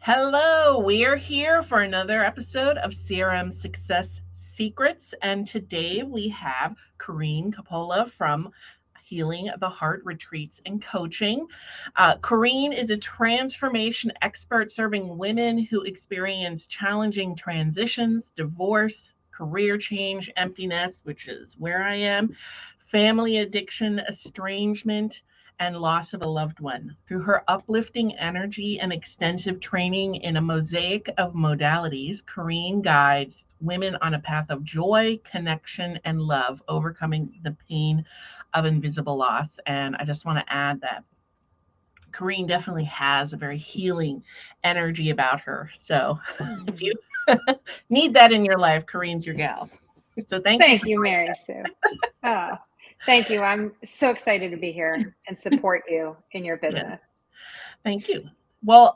Hello, we are here for another episode of CRM Success Secrets. And today we have Corinne Coppola from Healing the Heart Retreats and Coaching. Corinne is a transformation expert serving women who experience challenging transitions, divorce, career change, emptiness, which is where I am, family addiction, estrangement, and loss of a loved one. Through her uplifting energy and extensive training in a mosaic of modalities, Corinne guides women on a path of joy, connection, and love, overcoming the pain of invisible loss. And I just want to add that Corinne definitely has a very healing energy about her. So if you need that in your life, Corinne's your gal. So thank you Thank for you, joining Mary us. Sue. Oh, thank you. I'm so excited to be here and support you in your Yeah. business. Thank you. Well,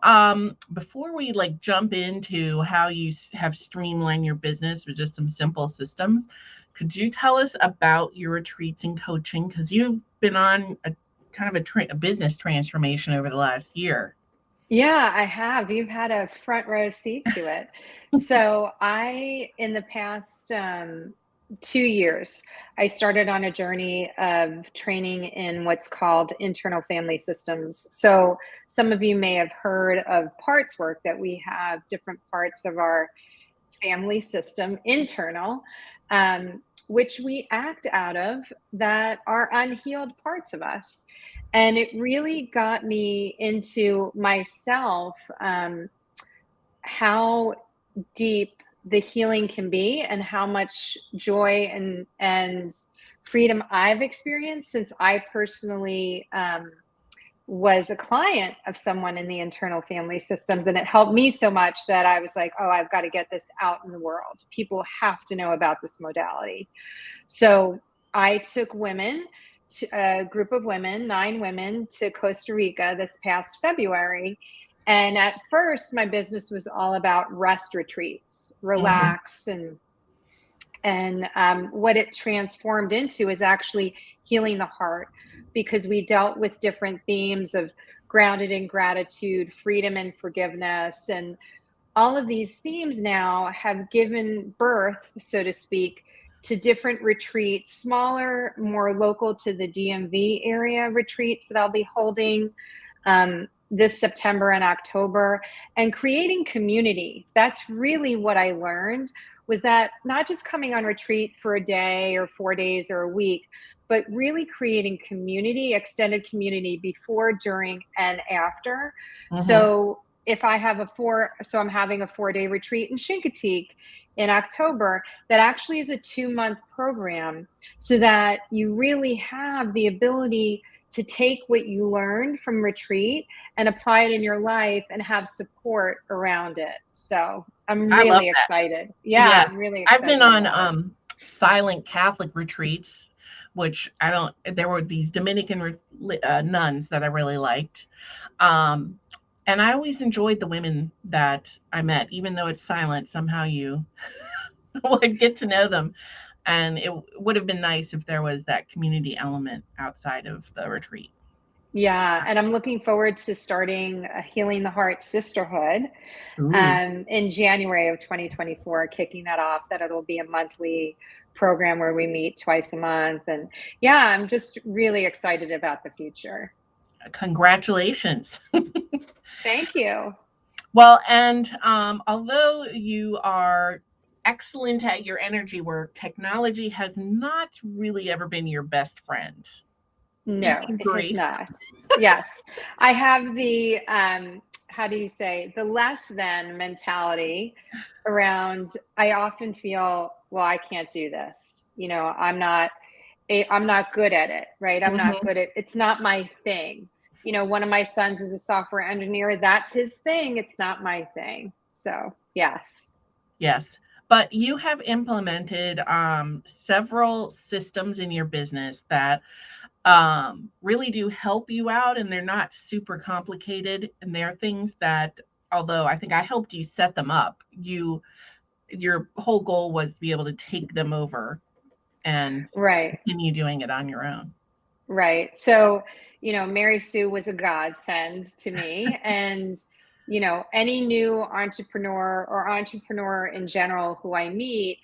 before we jump into how you have streamlined your business with just some simple systems, could you tell us about your retreats and coaching? Because you've been on a kind of a business transformation over the last year. Yeah, I have. You've had a front row seat to it. So in the past 2 years, I started on a journey of training in what's called internal family systems. So some of you may have heard of parts work, that we have different parts of our family system, internal, which we act out of, that are unhealed parts of us. And it really got me into myself, how deep the healing can be, and how much joy and freedom I've experienced since I personally was a client of someone in the internal family systems. And it helped me so much that I was like, oh, I've got to get this out in the world. People have to know about this modality. So I took women, a group of women, 9 women, to Costa Rica this past February. And at first, my business was all about rest retreats, Mhm. relax, and what it transformed into is actually healing the heart, because we dealt with different themes of grounded in gratitude, freedom and forgiveness, and all of these themes now have given birth, so to speak, to different retreats, smaller, more local to the DMV area retreats that I'll be holding this September and October, and creating community. That's really what I learned, was that not just coming on retreat for a day or 4 days or a week, but really creating community, extended community before, during, and after. Mhm. So if I have I'm having a 4-day retreat in Chincoteague in October, that actually is a 2-month program, so that you really have the ability to take what you learned from retreat and apply it in your life and have support around it. So I'm I love really that. excited. Yeah, Yeah. I'm really I've been excited on about it. silent Catholic retreats, which I don't, there were these Dominican nuns that I really liked. Um, and I always enjoyed the women that I met, even though it's silent, somehow you would get to know them. And it would have been nice if there was that community element outside of the retreat. Yeah, and I'm looking forward to starting a Healing the Heart Sisterhood Ooh. in January of 2024, kicking that off. That it'll be a monthly program where we meet twice a month. And yeah, I'm just really excited about the future. Congratulations. Thank you. Well, and although you are excellent at your energy work, technology has not really ever been your best friend. You No, it has agree? not. Yes. I have the, how do you say, the less than mentality around. I often feel, well, I can't do this. I'm not good at it, right? I'm not Hmm. good at, it's not my thing. One of my sons is a software engineer. That's his thing. It's not my thing. So, yes. Yes. But you have implemented several systems in your business that really do help you out, and they're not super complicated. And they're things that, although I think I helped you set them up, your whole goal was to be able to take them over and Right. continue doing it on your own. Right. So, Mary Sue was a godsend to me. And you know, any new entrepreneur or entrepreneur in general who I meet,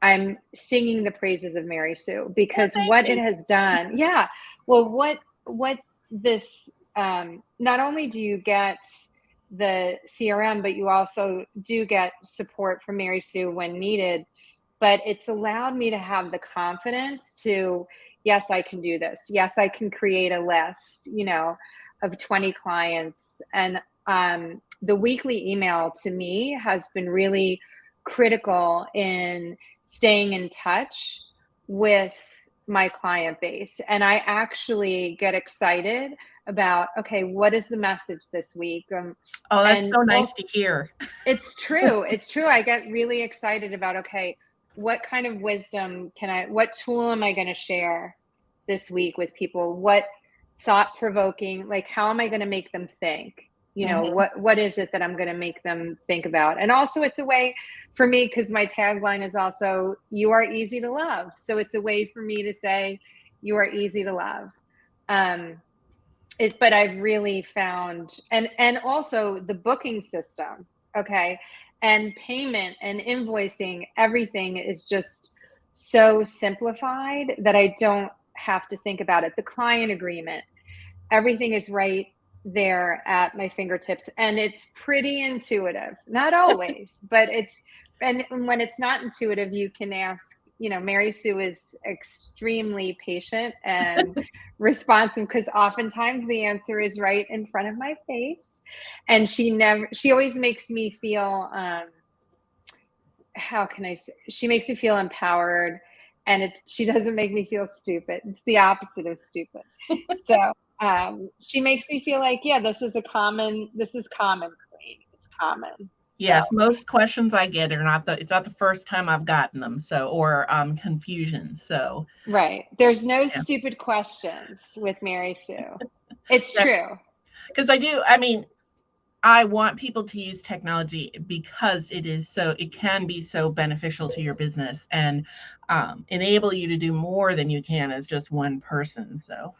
I'm singing the praises of Mary Sue, Well, because thank what it you. has done, yeah. Well, what this not only do you get the CRM, but you also do get support from Mary Sue when needed. But it's allowed me to have the confidence to, yes, I can do this. Yes, I can create a list, you know, of 20 clients. And the weekly email to me has been really critical in staying in touch with my client base. And I actually get excited about, okay, what is the message this week? Oh, that's And so nice also, to hear. it's true. It's true. I get really excited about, okay, what kind of wisdom what tool am I going to share this week with people? What thought provoking, like, how am I going to make them think? You know, Mhm. what is it that I'm going to make them think about? And also, it's a way for me, because my tagline is also, you are easy to love. So it's a way for me to say, you are easy to love. But I've really found, and also the booking system, okay, and payment and invoicing, everything is just so simplified that I don't have to think about it. The client agreement, everything is right there at my fingertips, and it's pretty intuitive. Not always, but and when it's not intuitive, you can ask, you know, Mary Sue is extremely patient and responsive, because oftentimes the answer is right in front of my face. And she always makes me feel, how can I say, she makes me feel empowered, and she doesn't make me feel stupid. It's the opposite of stupid. So she makes me feel like, yeah, this is common, Queen. It's common. So Yes, most questions I get are not it's not the first time I've gotten them, so or confusion. So right. There's no yeah. stupid questions with Mary Sue. It's Yeah, true. because I mean, I want people to use technology because it can be so beneficial to your business and enable you to do more than you can as just one person. So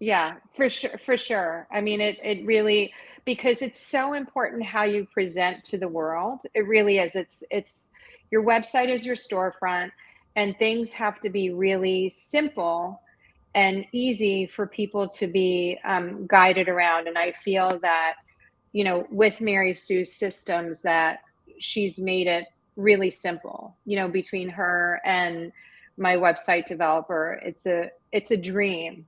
Yeah, for sure, for sure. I mean, it really, because it's so important how you present to the world. It really is. It's your website is your storefront, and things have to be really simple and easy for people to be guided around. And I feel that, you know, with Mary Sue's systems, that she's made it really simple, you know, between her and my website developer. It's a dream.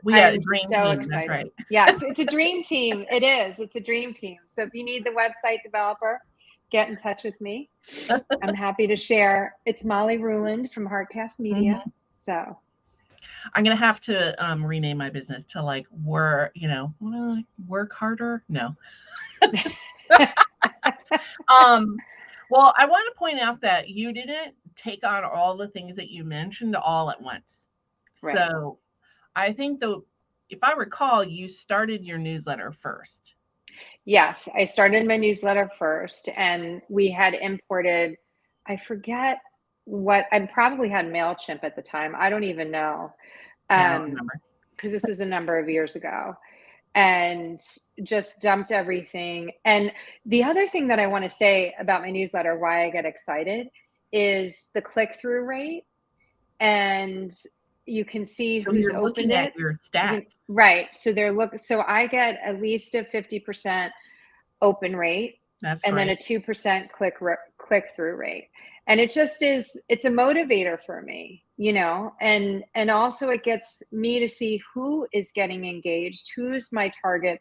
we got a I'm dream so team. That's excited. right. Yes, it's a dream team. It is. It's a dream team. So if you need the website developer, get in touch with me. I'm happy to share. It's Molly Ruland from Heartcast Media. Mhm. So I'm gonna have to rename my business to like work harder. No. Um, well, I want to point out that you didn't take on all the things that you mentioned all at once. right. So I think if I recall, you started your newsletter first. Yes, I started my newsletter first, and we had imported, I forget what, I probably had MailChimp at the time. I don't even know. Yeah, I don't Um, remember. because this is a number of years ago, and just dumped everything. And the other thing that I want to say about my newsletter, why I get excited, is the click-through rate. And you can see So who's you're opened looking at it. your You stats. can, right. So I get at least a 50% open rate, That's and then a great. 2% click through rate. And it just is, it's a motivator for me, you know, and also it gets me to see who is getting engaged, who's my target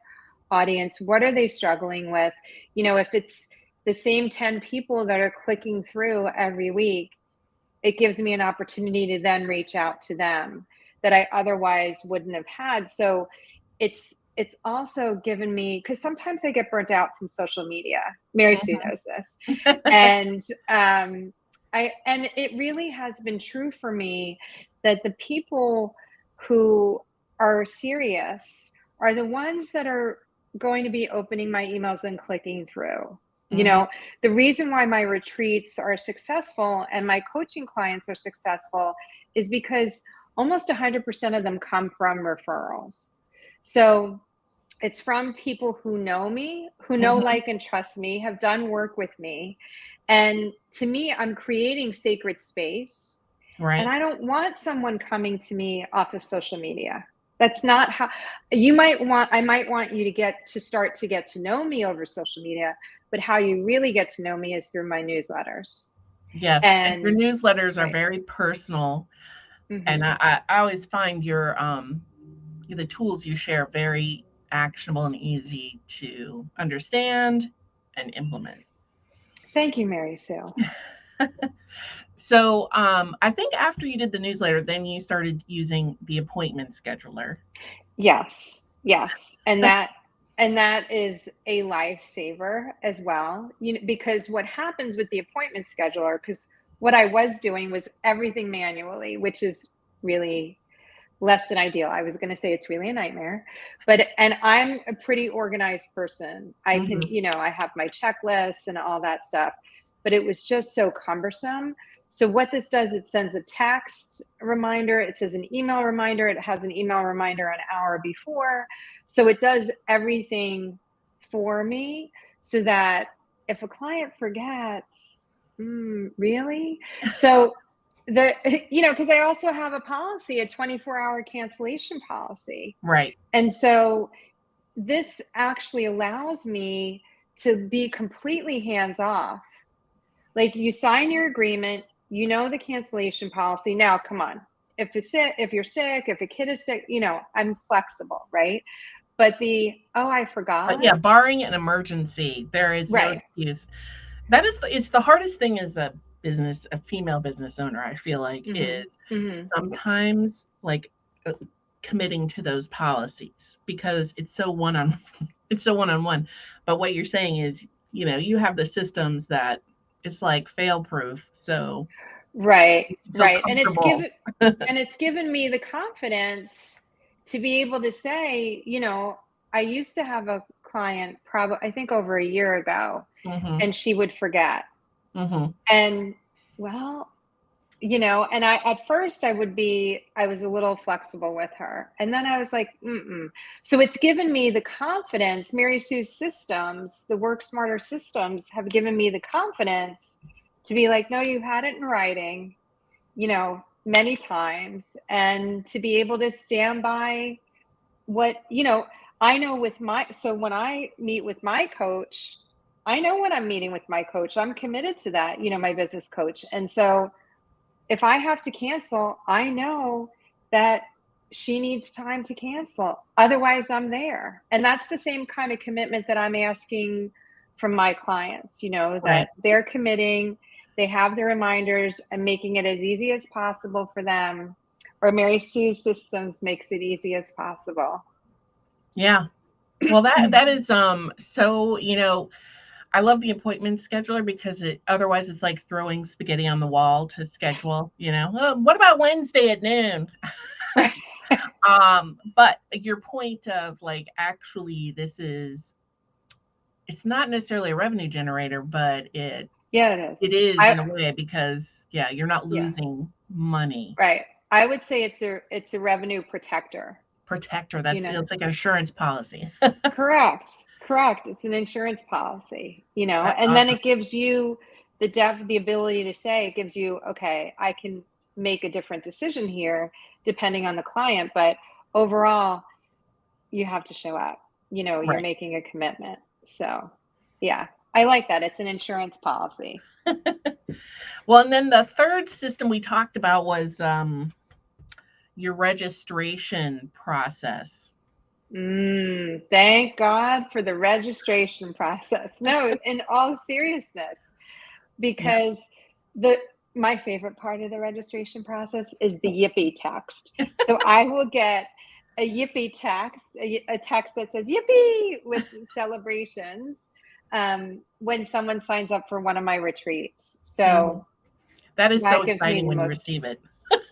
audience, what are they struggling with. You know, if it's the same 10 people that are clicking through every week, it gives me an opportunity to then reach out to them that I otherwise wouldn't have had. So it's also given me, because sometimes I get burnt out from social media. Mary Sue Mhm. knows this. And and it really has been true for me that the people who are serious are the ones that are going to be opening my emails and clicking through. You Mhm. know, the reason why my retreats are successful and my coaching clients are successful is because almost 100% of them come from referrals. So It's from people who know me, who know, Mhm. like, and trust me, have done work with me. And to me, I'm creating sacred space. And Right. I don't want someone coming to me off of social media. That's not how you might want, I might want you to start to get to know me over social media, but how you really get to know me is through my newsletters. Yes, and your And newsletters are right. very personal, and Hmm. I always find your, the tools you share very actionable and easy to understand and implement. Thank you, Mary Sue. So, I think after you did the newsletter, then you started using the appointment scheduler. Yes, yes, and that is a lifesaver as well. Because what happens with the appointment scheduler, because what I was doing was everything manually, which is really less than ideal. I was going to say it's really a nightmare, and I'm a pretty organized person. I can, Mhm. I have my checklists and all that stuff, but it was just so cumbersome. So what this does, it sends a text reminder, it says an email reminder, it has an email reminder an hour before. So it does everything for me so that if a client forgets, really? So the because I also have a policy, a 24-hour cancellation policy. Right. And so this actually allows me to be completely hands off. Like, you sign your agreement, the cancellation policy. Now, come on. If you're sick, if a kid is sick, I'm flexible, right? But I But forgot. yeah, barring an emergency, there is no Right. excuse. That is it's the hardest thing as a female business owner, I feel like, is Mhm. Mhm. sometimes, like, committing to those policies because it's so one on it's so one-on-one. But what you're saying is, you have the systems that it's like fail proof, so Right, you feel right. And comfortable. it's given me the confidence to be able to say, I used to have a client, probably I think over a year ago, Mhm. and she would forget. Mhm. And well, and at first I was a little flexible with her. And then I was like, mm-mm. So it's given me the confidence. Mary Sue's systems, the Work Smarter systems, have given me the confidence to be like, no, you've had it in writing, many times, and to be able to stand by what, I know with so when I meet with my coach, I know when I'm meeting with my coach, I'm committed to that, my business coach. And so if I have to cancel, I know that she needs time to cancel. Otherwise, I'm there. And that's the same kind of commitment that I'm asking from my clients, that Right. they're committing, they have the reminders, and making it as easy as possible for them. Or Mary Sue's systems makes it easy as possible. Yeah. Well, that is, so, I love the appointment scheduler because otherwise it's like throwing spaghetti on the wall to schedule, What about Wednesday at noon? But your point of, like, actually it's not necessarily a revenue generator, but Yeah, it is. it is I in a way because, yeah, you're not Yeah, losing money. right. I would say it's a revenue protector, Protector, you that's know. it's like an insurance policy. Correct. Correct. It's an insurance policy, That's and then awesome. it gives you the ability to say, it gives you, okay, I can make a different decision here depending on the client, but overall, you have to show up. You're Right. making a commitment. So, yeah, I like that. It's an insurance policy. Well, and then the third system we talked about was, your registration process. Thank God for the registration process. No, in all seriousness, Yeah. because the my favorite part of the registration process is the yippee text. So I will get a yippee text, a text that says yippee with celebrations, when someone signs up for one of my retreats. Mhm. So That is so that gives me exciting the when you most. receive it.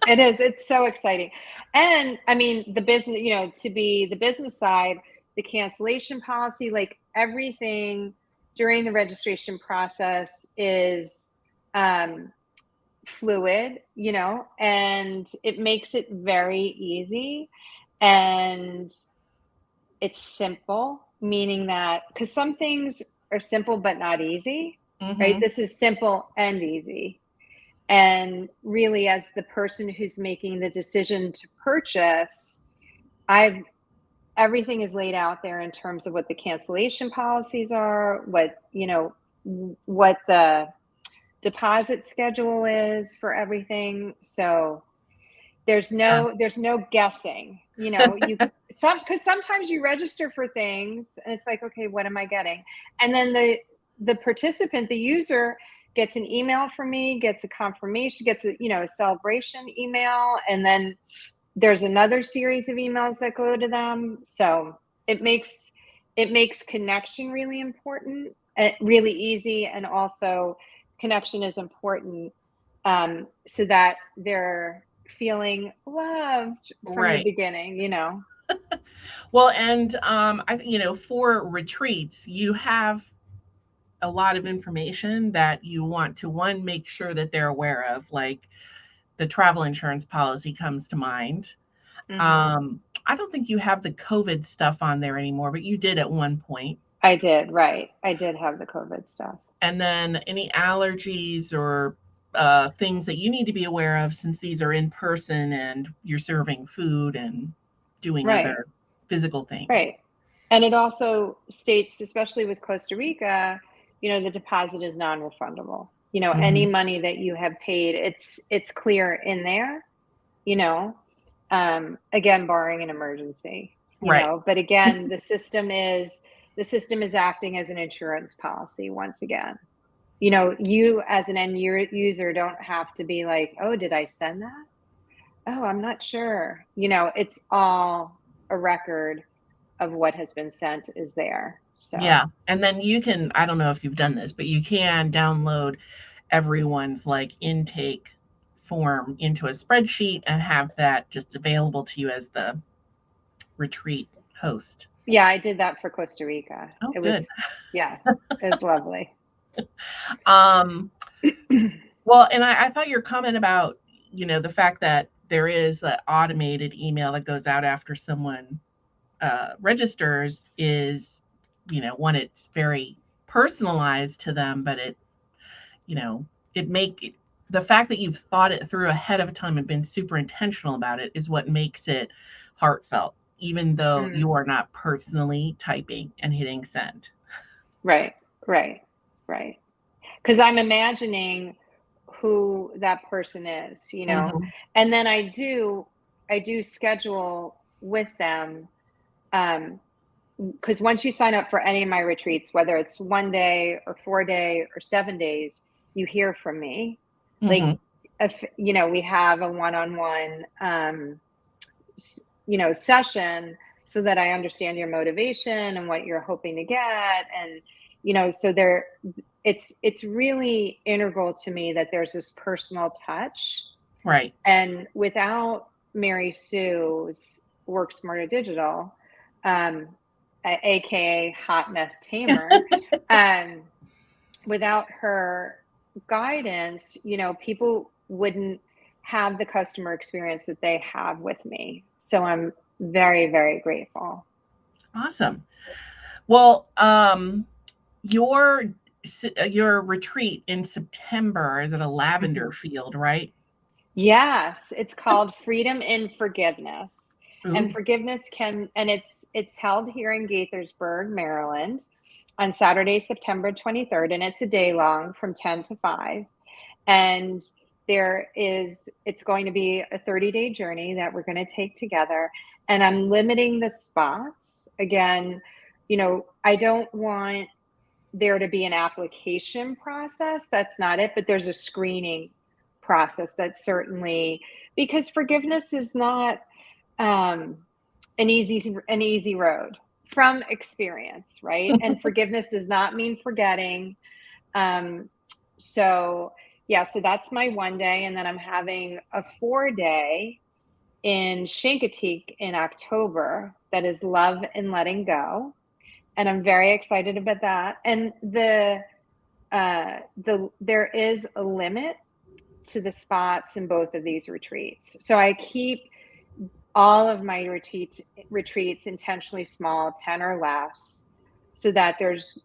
It is. It's so exciting. And I mean, the business, to be the business side, the cancellation policy, like everything during the registration process is um, fluid, and it makes it very easy. And it's simple, meaning that, because some things are simple but not easy, right? Mm-hmm. This is simple and easy. And really, as the person who's making the decision to purchase, I've everything is laid out there in terms of what the cancellation policies are, what the deposit schedule is for everything. So Yeah. there's no guessing, because sometimes you register for things and it's like, okay, what am I getting? And then the participant, the user, gets an email from me, gets a confirmation, gets a celebration email, and then there's another series of emails that go to them. So it makes connection really important, really easy, and also connection is important, so that they're feeling loved from the Right. beginning. Well, and for retreats, you have a lot of information that you want to, one, make sure that they're aware of, like the travel insurance policy comes to mind. Hmm. I don't think you have the COVID stuff on there anymore, but you did at one point. I did, right. I did have the COVID stuff. And then any allergies or things that you need to be aware of, since these are in person and you're serving food and doing Right, other physical things. right. And it also states, especially with Costa Rica, the deposit is non-refundable. Any Hmm. money that you have paid, it's clear in there, you know, again, barring an emergency, Right. but again, the system is acting as an insurance policy once again. You as an end user don't have to be like, oh, did I send that? Oh, I'm not sure. It's all a record of what has been sent is there. Yeah. So, And then you can, I don't know if you've done this, but you can download everyone's like intake form into a spreadsheet and have that just available to you as the retreat host. yeah, I did that for Costa Rica. Oh, It good. was, yeah, it was lovely. Um, well, and I thought your comment about, the fact that there is an automated email that goes out after someone registers is, one, it's very personalized to them, but you know, it make the fact that you've thought it through ahead of time and been super intentional about it is what makes it heartfelt, even though Mm, you are not personally typing and hitting send. right, right, right. Because I'm imagining who that person is. Hmm. And then I do schedule with them, because once you sign up for any of my retreats, whether it's 1 day or 4 day or 7 days, you hear from me. Like, Hmm. if we have a one-on-one, session, so that I understand your motivation and what you're hoping to get. And so it's really integral to me that there's this personal touch. Right. And without Mary Sue's Work Smarter Digital, um, aka Hot Mess Tamer, um, without her guidance, people wouldn't have the customer experience that they have with me. So I'm very, very grateful. Awesome. Well, your your retreat in September is at a lavender Mhm. field, right? Yes, it's called Freedom in Forgiveness. And Ooh. forgiveness and it's held here in Gaithersburg, Maryland, on Saturday, September 23rd, and it's a day long from 10 to 5. And it's going to be a 30-day journey that we're going to take together. And I'm limiting the spots. Again, I don't want there to be an application process. That's not it, but there's a screening process that certainly, because forgiveness is not, um, an easy road from experience, right? And forgiveness does not mean forgetting. Um, so yeah, so that's my 1 day, and then I'm having a 4 day in Shinkatik in October that is love and letting go, and I'm very excited about that. And there is a limit to the spots in both of these retreats, so I keep all of my retreats intentionally small, 10 or less, so that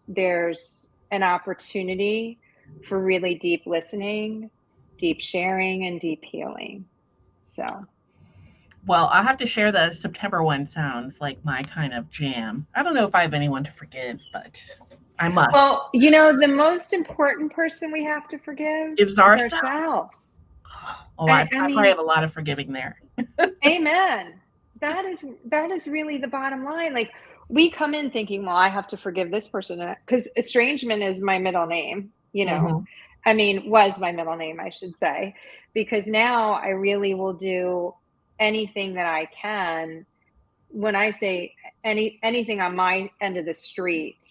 there's an opportunity for really deep listening, deep sharing, and deep healing. So, Well, I have to share the September one sounds like my kind of jam. I don't know if I have anyone to forgive, but I must. well, you know, the most important person we have to forgive It's is ourselves. ourselves. Oh, I I probably mean, have a lot of forgiving there. amen. That is really the bottom line. Like, we come in thinking, well, I have to forgive this person, because estrangement is my middle name, you know. Hmm. I mean, was my middle name, I should say, because now I really will do anything that I can. When I say anything on my end of the street,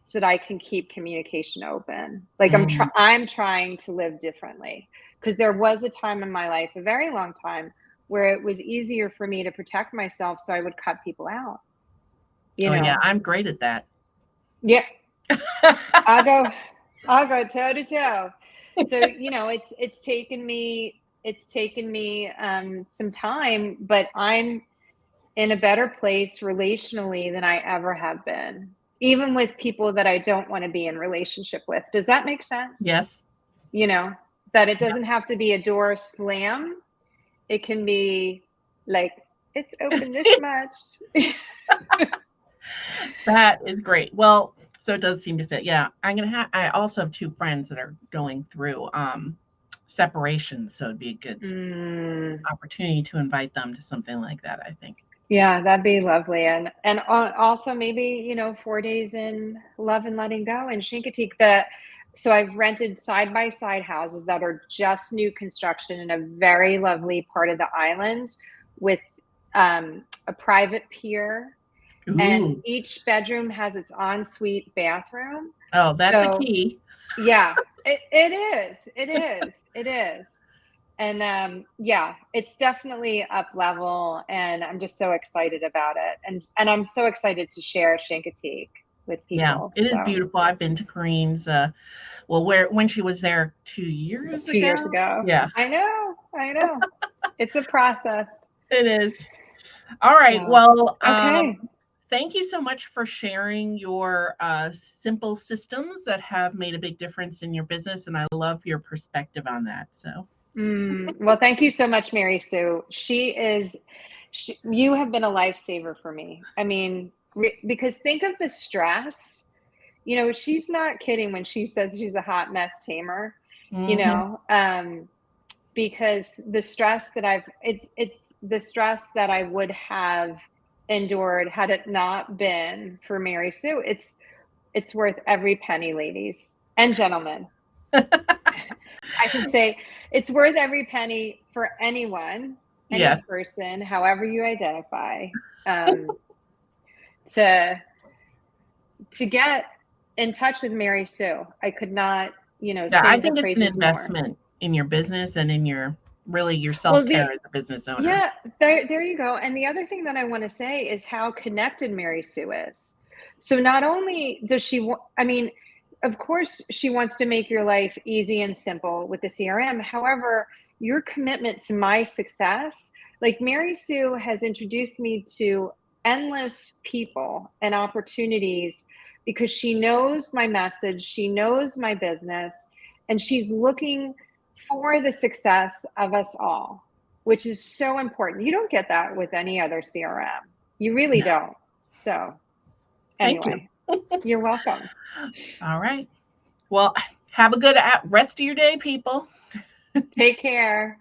so that I can keep communication open. Like, Hmm. I'm trying to live differently, because there was a time in my life, a very long time, where it was easier for me to protect myself, so I would cut people out. You Oh yeah, know, I'm great at that. yeah, I'll go, I'll go toe to toe. So, you know, it's taken me some time, but I'm in a better place relationally than I ever have been, even with people that I don't want to be in relationship with. Does that make sense? Yes. You know, that it doesn't have to be a door slam. It can be like, it's open this much. That is great. Well, so it does seem to fit. Yeah, I also have two friends that are going through separation, so it'd be a good Mm, opportunity to invite them to something like that, I think. yeah, that'd be lovely. And also maybe, you know, 4 days in love and letting go and Shinkatik. So I've rented side by side houses that are just new construction in a very lovely part of the island, with a private pier, and Ooh. each bedroom has its ensuite bathroom. Oh, that's a So key. yeah, it is. It is. It is. And yeah, it's definitely up level, and I'm just so excited about it. And I'm so excited to share Shinkatik with Yeah, people. it is So beautiful. I've been to Corine's well, where when she was there 2 years 2 years ago. ago. Yeah, I know, I know. It's a process. it is. All right. So Well, okay. thank you so much for sharing your simple systems that have made a big difference in your business, and I love your perspective on that. So, Well, thank you so much, Mary Sue. You have been a lifesaver for me. I mean, because think of the stress. You know, she's not kidding when she says she's a hot mess tamer, you mhm. know, because the stress that it's the stress that I would have endured had it not been for Mary Sue. It's worth every penny, ladies and gentlemen. I should say it's worth every penny for anyone, any Yes. person, however you identify, um, to get in touch with Mary Sue. I could not, you know, Yeah, I sing her think it's an praises more. investment in your business and in your really your Well, the self-care as a business owner. yeah, there you go. And the other thing that I want to say is how connected Mary Sue is. So not only does I mean, of course, she wants to make your life easy and simple with the CRM. However, your commitment to my success, like Mary Sue has introduced me to endless people and opportunities, because she knows my message, she knows my business, and she's looking for the success of us all, which is so important. You don't get that with any other CRM. You really No. don't. So, Thank you. anyway, you're welcome. All right. Well, have a good rest of your day, people. Take care.